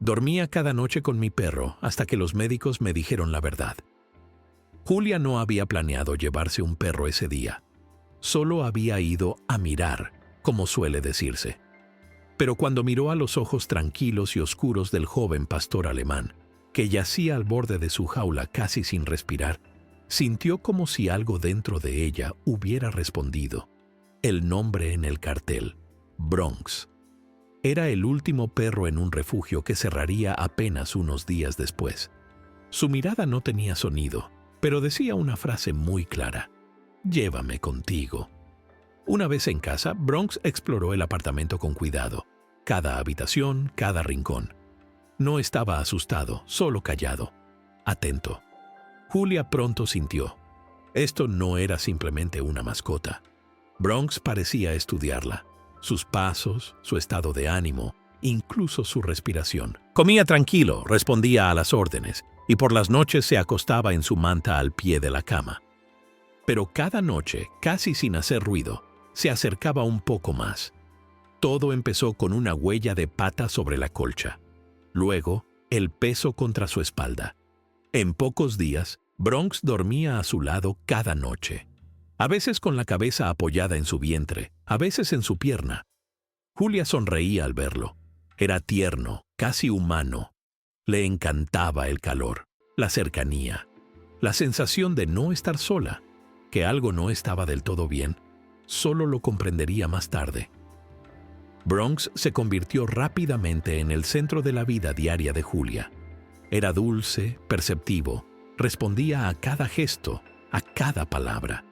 Dormía cada noche con mi perro hasta que los médicos me dijeron la verdad. Julia no había planeado llevarse un perro ese día. Solo había ido a mirar, como suele decirse. Pero cuando miró a los ojos tranquilos y oscuros del joven pastor alemán, que yacía al borde de su jaula casi sin respirar, sintió como si algo dentro de ella hubiera respondido. El nombre en el cartel, Bronx. Era el último perro en un refugio que cerraría apenas unos días después. Su mirada no tenía sonido, pero decía una frase muy clara: «Llévame contigo». Una vez en casa, Bronx exploró el apartamento con cuidado. Cada habitación, cada rincón. No estaba asustado, solo callado, atento. Julia pronto sintió. Esto no era simplemente una mascota. Bronx parecía estudiarla. Sus pasos, su estado de ánimo, incluso su respiración. Comía tranquilo, respondía a las órdenes, y por las noches se acostaba en su manta al pie de la cama. Pero cada noche, casi sin hacer ruido, se acercaba un poco más. Todo empezó con una huella de pata sobre la colcha. Luego, el peso contra su espalda. En pocos días, Bronx dormía a su lado cada noche. A veces con la cabeza apoyada en su vientre, a veces en su pierna. Julia sonreía al verlo. Era tierno, casi humano. Le encantaba el calor, la cercanía, la sensación de no estar sola, que algo no estaba del todo bien. Solo lo comprendería más tarde. Bronx se convirtió rápidamente en el centro de la vida diaria de Julia. Era dulce, perceptivo, respondía a cada gesto, a cada palabra.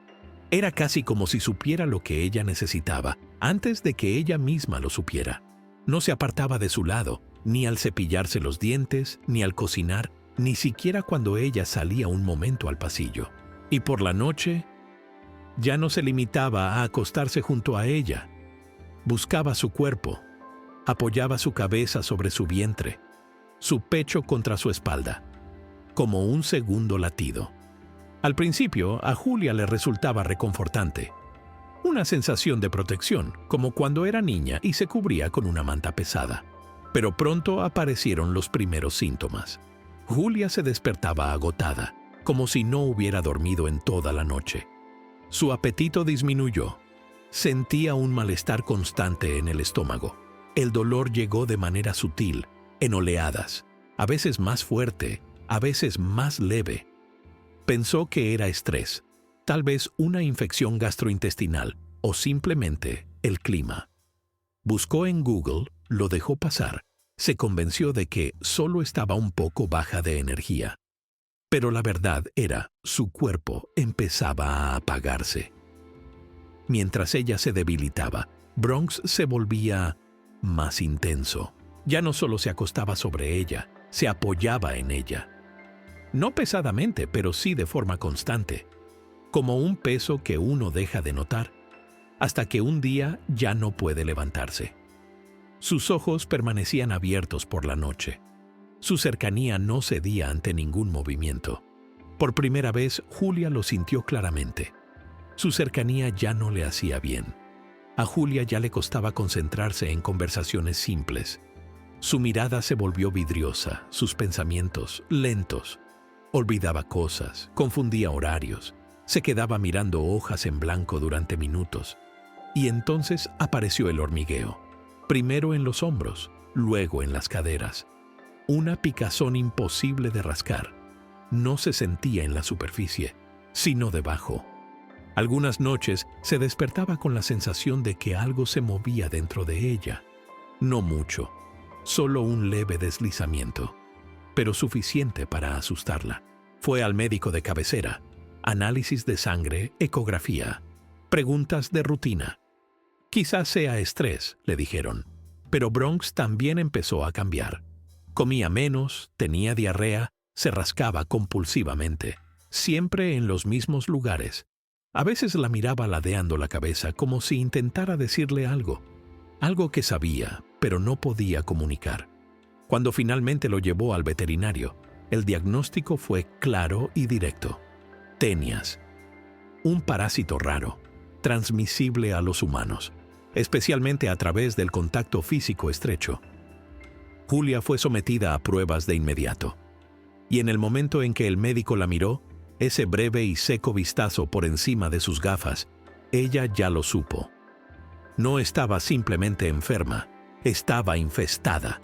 Era casi como si supiera lo que ella necesitaba antes de que ella misma lo supiera. No se apartaba de su lado, ni al cepillarse los dientes, ni al cocinar, ni siquiera cuando ella salía un momento al pasillo. Y por la noche, ya no se limitaba a acostarse junto a ella. Buscaba su cuerpo, apoyaba su cabeza sobre su vientre, su pecho contra su espalda, como un segundo latido. Al principio, a Julia le resultaba reconfortante. Una sensación de protección, como cuando era niña y se cubría con una manta pesada. Pero pronto aparecieron los primeros síntomas. Julia se despertaba agotada, como si no hubiera dormido en toda la noche. Su apetito disminuyó. Sentía un malestar constante en el estómago. El dolor llegó de manera sutil, en oleadas, a veces más fuerte, a veces más leve. Pensó que era estrés, tal vez una infección gastrointestinal o simplemente el clima. Buscó en Google, lo dejó pasar, se convenció de que solo estaba un poco baja de energía. Pero la verdad era, su cuerpo empezaba a apagarse. Mientras ella se debilitaba, Bronx se volvía más intenso. Ya no solo se acostaba sobre ella, se apoyaba en ella. No pesadamente, pero sí de forma constante, como un peso que uno deja de notar, hasta que un día ya no puede levantarse. Sus ojos permanecían abiertos por la noche. Su cercanía no cedía ante ningún movimiento. Por primera vez, Julia lo sintió claramente. Su cercanía ya no le hacía bien. A Julia ya le costaba concentrarse en conversaciones simples. Su mirada se volvió vidriosa, sus pensamientos lentos. Olvidaba cosas, confundía horarios, se quedaba mirando hojas en blanco durante minutos. Y entonces apareció el hormigueo. Primero en los hombros, luego en las caderas. Una picazón imposible de rascar. No se sentía en la superficie, sino debajo. Algunas noches se despertaba con la sensación de que algo se movía dentro de ella. No mucho, solo un leve deslizamiento, pero suficiente para asustarla. Fue al médico de cabecera. Análisis de sangre, ecografía, preguntas de rutina. Quizás sea estrés, le dijeron. Pero Bronx también empezó a cambiar. Comía menos, tenía diarrea, se rascaba compulsivamente, siempre en los mismos lugares. A veces la miraba ladeando la cabeza como si intentara decirle algo que sabía, pero no podía comunicar. Cuando finalmente lo llevó al veterinario, el diagnóstico fue claro y directo. Tenias, un parásito raro, transmisible a los humanos, especialmente a través del contacto físico estrecho. Julia fue sometida a pruebas de inmediato. Y en el momento en que el médico la miró, ese breve y seco vistazo por encima de sus gafas, ella ya lo supo. No estaba simplemente enferma, estaba infestada.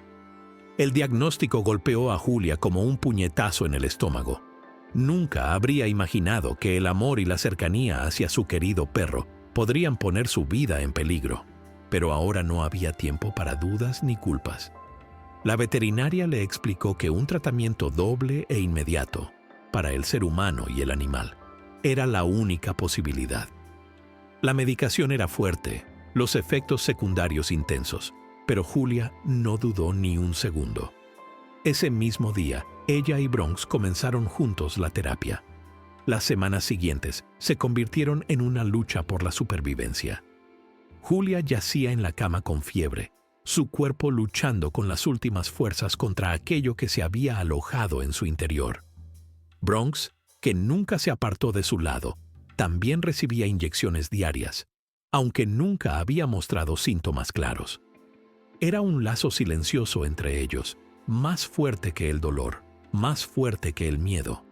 El diagnóstico golpeó a Julia como un puñetazo en el estómago. Nunca habría imaginado que el amor y la cercanía hacia su querido perro podrían poner su vida en peligro. Pero ahora no había tiempo para dudas ni culpas. La veterinaria le explicó que un tratamiento doble e inmediato, para el ser humano y el animal, era la única posibilidad. La medicación era fuerte, los efectos secundarios intensos, pero Julia no dudó ni un segundo. Ese mismo día, ella y Bronx comenzaron juntos la terapia. Las semanas siguientes se convirtieron en una lucha por la supervivencia. Julia yacía en la cama con fiebre, su cuerpo luchando con las últimas fuerzas contra aquello que se había alojado en su interior. Bronx, que nunca se apartó de su lado, también recibía inyecciones diarias, aunque nunca había mostrado síntomas claros. Era un lazo silencioso entre ellos, más fuerte que el dolor, más fuerte que el miedo.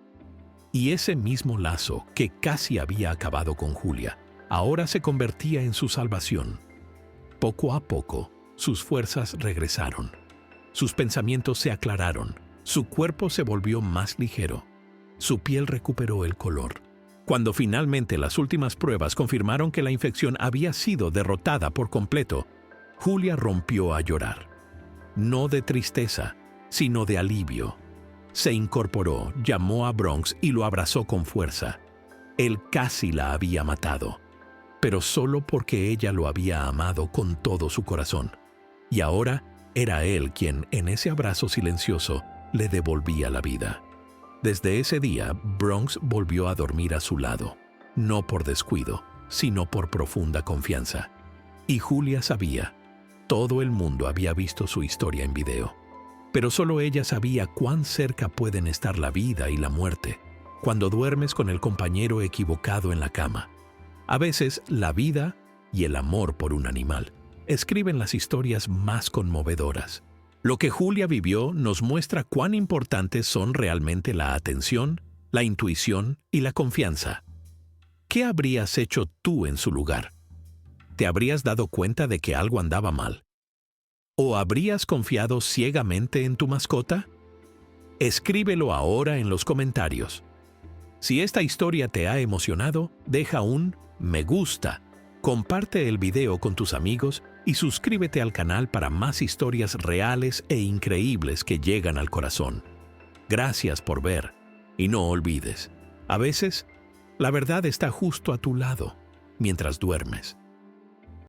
Y ese mismo lazo que casi había acabado con Julia, ahora se convertía en su salvación. Poco a poco, sus fuerzas regresaron. Sus pensamientos se aclararon, su cuerpo se volvió más ligero, su piel recuperó el color. Cuando finalmente las últimas pruebas confirmaron que la infección había sido derrotada por completo, Julia rompió a llorar. No de tristeza, sino de alivio. Se incorporó, llamó a Bronx y lo abrazó con fuerza. Él casi la había matado, pero solo porque ella lo había amado con todo su corazón. Y ahora era él quien, en ese abrazo silencioso, le devolvía la vida. Desde ese día, Bronx volvió a dormir a su lado, no por descuido, sino por profunda confianza. Y Julia sabía, todo el mundo había visto su historia en video, pero solo ella sabía cuán cerca pueden estar la vida y la muerte cuando duermes con el compañero equivocado en la cama. A veces, la vida y el amor por un animal escriben las historias más conmovedoras. Lo que Julia vivió nos muestra cuán importantes son realmente la atención, la intuición y la confianza. ¿Qué habrías hecho tú en su lugar? ¿Te habrías dado cuenta de que algo andaba mal? ¿O habrías confiado ciegamente en tu mascota? Escríbelo ahora en los comentarios. Si esta historia te ha emocionado, deja un me gusta, comparte el video con tus amigos y suscríbete al canal para más historias reales e increíbles que llegan al corazón. Gracias por ver y no olvides, a veces la verdad está justo a tu lado mientras duermes.